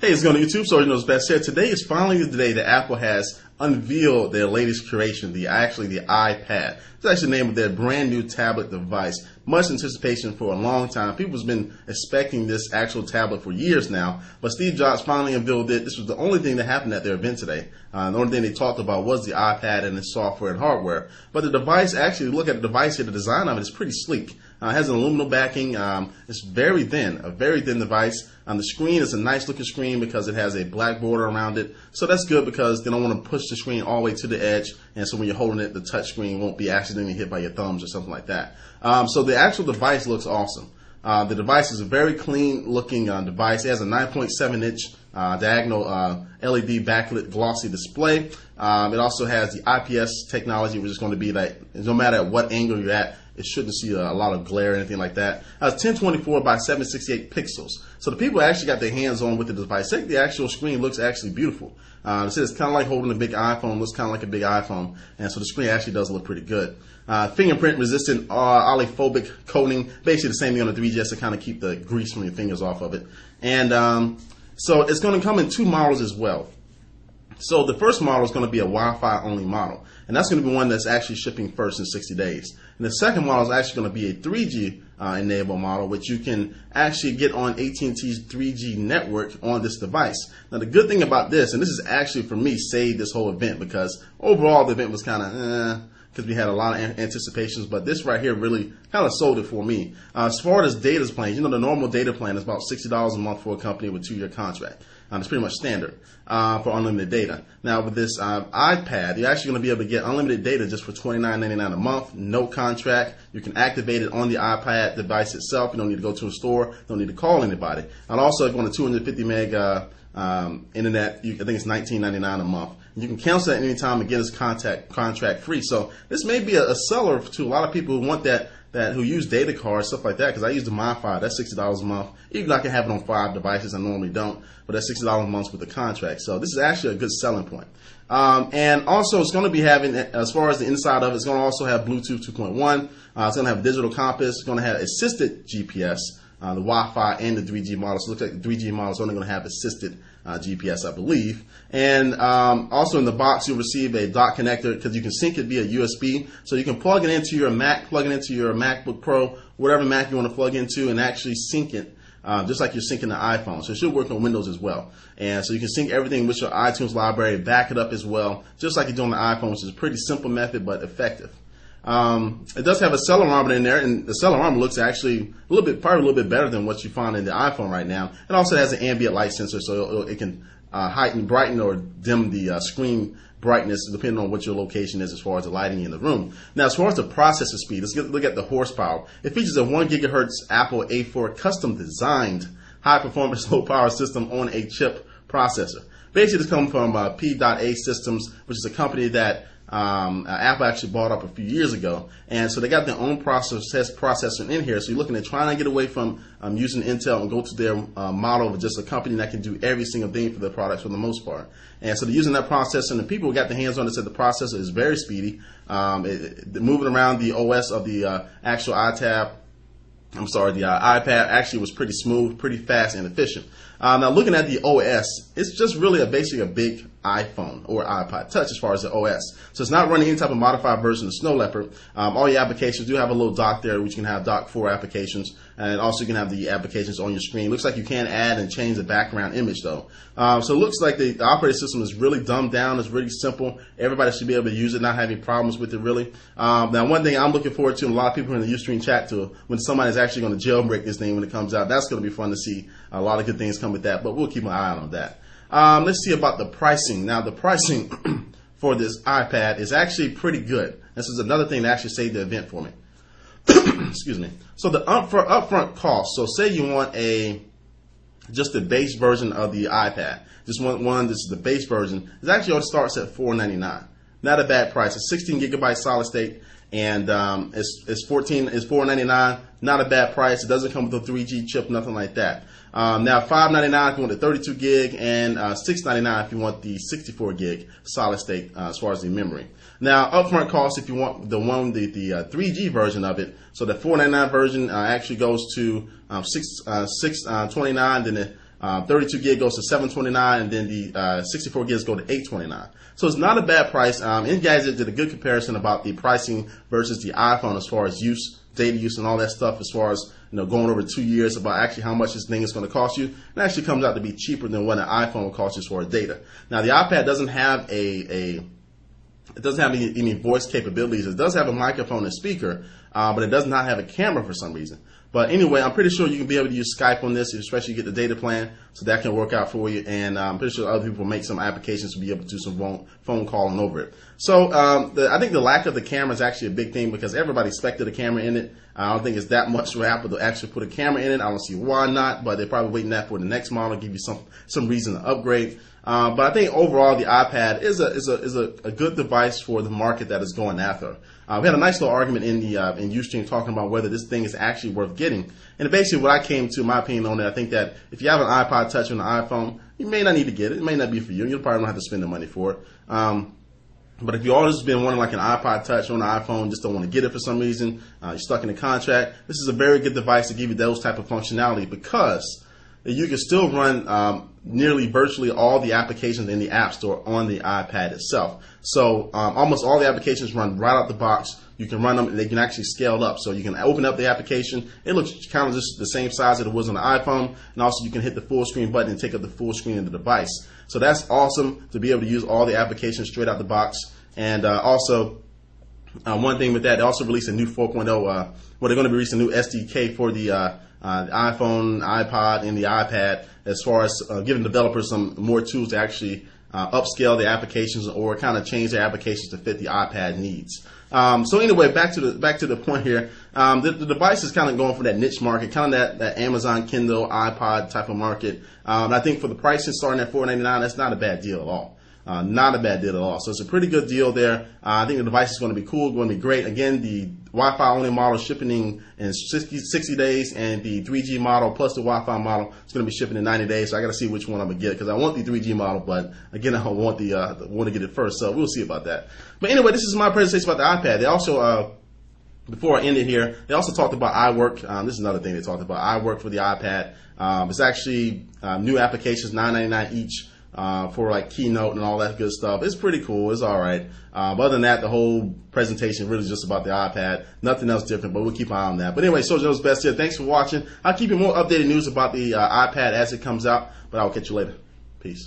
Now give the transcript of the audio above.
Hey, it's going to YouTube, so you know it's best said. Today is finally the day that Apple has unveiled their latest creation, the iPad. It's actually the name of their brand new tablet device. Much anticipation for a long time. People's been expecting this actual tablet for years now, but Steve Jobs finally unveiled it. This was the only thing that happened at their event today. The only thing they talked about was the iPad and its software and hardware. But the device, actually, look at the device here, the design of it is pretty sleek. It has an aluminum backing. It's very thin, a very thin device. The screen is a nice looking screen because it has a black border around it. So that's good because they don't want to push the screen all the way to the edge. And so when you're holding it, the touch screen won't be accidentally hit by your thumbs or something like that. So the actual device looks awesome. The device is a very clean looking device. It has a 9.7 inch diagonal LED backlit glossy display. It also has the IPS technology, which is going to be like, no matter at what angle you're at, it shouldn't see a lot of glare or anything like that. It's 1024 by 768 pixels. So the people actually got their hands on with the device. I think the actual screen looks actually beautiful. It says it's kind of like holding a big iPhone, looks kind of like a big iPhone. And so the screen actually does look pretty good. Fingerprint resistant oliphobic coating, basically the same thing on the 3GS to kind of keep the grease from your fingers off of it. And so it's going to come in two models as well. So the first model is going to be a Wi-Fi only model, and that's going to be one that's actually shipping first in 60 days. And the second model is actually going to be a 3G enabled model, which you can actually get on AT&T's 3G network on this device. Now the good thing about this, and this is actually for me saved this whole event because overall the event was kind of because we had a lot of anticipations, but this right here really kind of sold it for me. As far as data plans, you know, the normal data plan is about $60 a month for a company with a 2-year contract. It's pretty much standard for unlimited data. Now with this iPad, you're actually going to be able to get unlimited data just for $29.99 a month, no contract. You can activate it on the iPad device itself. You don't need to go to a store, don't need to call anybody. And also if you want a 250 meg internet, I think it's $19.99 a month. You can cancel that anytime. Again, it's contract free. So this may be a seller to a lot of people who want that who use data cards, stuff like that, because I use the MiFi. That's $60 a month. Even though I can have it on 5 devices, I normally don't, but that's $60 a month with the contract. So this is actually a good selling point. And also it's going to be having, as far as the inside of it, it's going to also have Bluetooth 2.1. It's going to have a digital compass. It's going to have assisted GPS. The Wi-Fi and the 3G model. So it looks like the 3G model is only going to have assisted GPS, I believe. And also in the box, you'll receive a dock connector because you can sync it via USB. So you can plug it into your Mac, plug it into your MacBook Pro, whatever Mac you want to plug into, and actually sync it just like you're syncing the iPhone. So it should work on Windows as well. And so you can sync everything with your iTunes library, back it up as well, just like you do on the iPhone, which is a pretty simple method but effective. It does have a accelerometer in there, and the accelerometer looks actually probably a little bit better than what you find in the iPhone right now. It also has an ambient light sensor, so it can heighten, brighten, or dim the screen brightness depending on what your location is as far as the lighting in the room. Now, as far as the processor speed, let's look at the horsepower. It features a 1 gigahertz Apple A4 custom designed high performance low power system on a chip processor. Basically, this comes from P.A Systems, which is a company that Apple actually bought up a few years ago, and so they got their own processor in here. So you're looking at trying to get away from using Intel and go to their model of just a company that can do every single thing for their products for the most part. And so they're using that processor, and the people who got their hands on it said the processor is very speedy. Moving around the OS of the actual iPad actually was pretty smooth, pretty fast, and efficient. Now looking at the OS, it's just really basically a big iPhone or iPod Touch as far as the OS. So it's not running any type of modified version of Snow Leopard. All your applications do have a little dock there, which you can have dock 4 applications, and also you can have the applications on your screen. Looks like you can add and change the background image though. So it looks like the operating system is really dumbed down. It's really simple. Everybody should be able to use it, not having problems with it really. Now one thing I'm looking forward to, and a lot of people in the Ustream chat to, when somebody's actually going to jailbreak this thing when it comes out, that's going to be fun to see. A lot of good things come with that, but we'll keep an eye on that. Let's see about the pricing. Now, the pricing for this iPad is actually pretty good. This is another thing that actually saved the event for me. Excuse me. So the upfront cost. So say you want just the base version of the iPad. Just one. This is the base version. It actually only starts at $499. Not a bad price. It's 16 gigabyte solid state, and it's $499. Not a bad price. It doesn't come with a 3G chip, nothing like that. Now $599 if you want the 32 gig, and $699 if you want the 64 gig solid state as far as the memory. Now upfront cost if you want the 3G version of it. So the $499 version actually goes to $629. Then 32 gig goes to $729, and then the 64 gigs go to $829. So it's not a bad price. Engadget did a good comparison about the pricing versus the iPhone as far as use, data use, and all that stuff. As far as going over 2 years about actually how much this thing is going to cost you, it actually comes out to be cheaper than what an iPhone will cost you as far as data. Now the iPad doesn't have it doesn't have any voice capabilities. It does have a microphone and speaker, but it does not have a camera for some reason. But anyway, I'm pretty sure you can be able to use Skype on this, especially you get the data plan, so that can work out for you. And I'm pretty sure other people make some applications to be able to do some phone calling over it. So I think the lack of the camera is actually a big thing because everybody expected a camera in it. I don't think it's that much for Apple to actually put a camera in it. I don't see why not, but they're probably waiting that for the next model, give you some reason to upgrade. But I think overall the iPad is a good device for the market that is going after. We had a nice little argument in Ustream talking about whether this thing is actually worth getting. And basically what I came to, my opinion on it, I think that if you have an iPod Touch or an iPhone, you may not need to get it. It may not be for you. You'll probably don't have to spend the money for it. But if you've always been wanting like an iPod Touch or an iPhone, just don't want to get it for some reason, you're stuck in a contract, this is a very good device to give you those type of functionality because you can still run nearly virtually all the applications in the App Store on the iPad itself. So almost all the applications run right out the box. You can run them and they can actually scale up. So you can open up the application. It looks kind of just the same size that it was on the iPhone. And also you can hit the full screen button and take up the full screen of the device. So that's awesome to be able to use all the applications straight out the box. And also one thing with that, they also released a new 4.0, they're going to be releasing a new SDK for the iPhone, iPod, and the iPad as far as giving developers some more tools to actually upscale the applications or kind of change their applications to fit the iPad needs. So anyway, back to the point here. The device is kind of going for that niche market, kind of that Amazon Kindle, iPod type of market. And I think for the pricing starting at $499, that's not a bad deal at all. Not a bad deal at all. So it's a pretty good deal there. I think the device is going to be cool, going to be great. Again, the Wi-Fi only model is shipping in 60 days, and the 3G model plus the Wi-Fi model is going to be shipping in 90 days. So I got to see which one I'm going to get because I want the 3G model, but again, I want to get it first. So we'll see about that. But anyway, this is my presentation about the iPad. They also before I end it here, they also talked about iWork. This is another thing they talked about, iWork for the iPad. It's actually new applications, $9.99 each. For like Keynote and all that good stuff. It's pretty cool. It's all right. But other than that, the whole presentation really is just about the iPad. Nothing else different, but we'll keep an eye on that. But anyway, Soldier Knows Best here. Thanks for watching. I'll keep you more updated news about the iPad as it comes out, but I'll catch you later. Peace.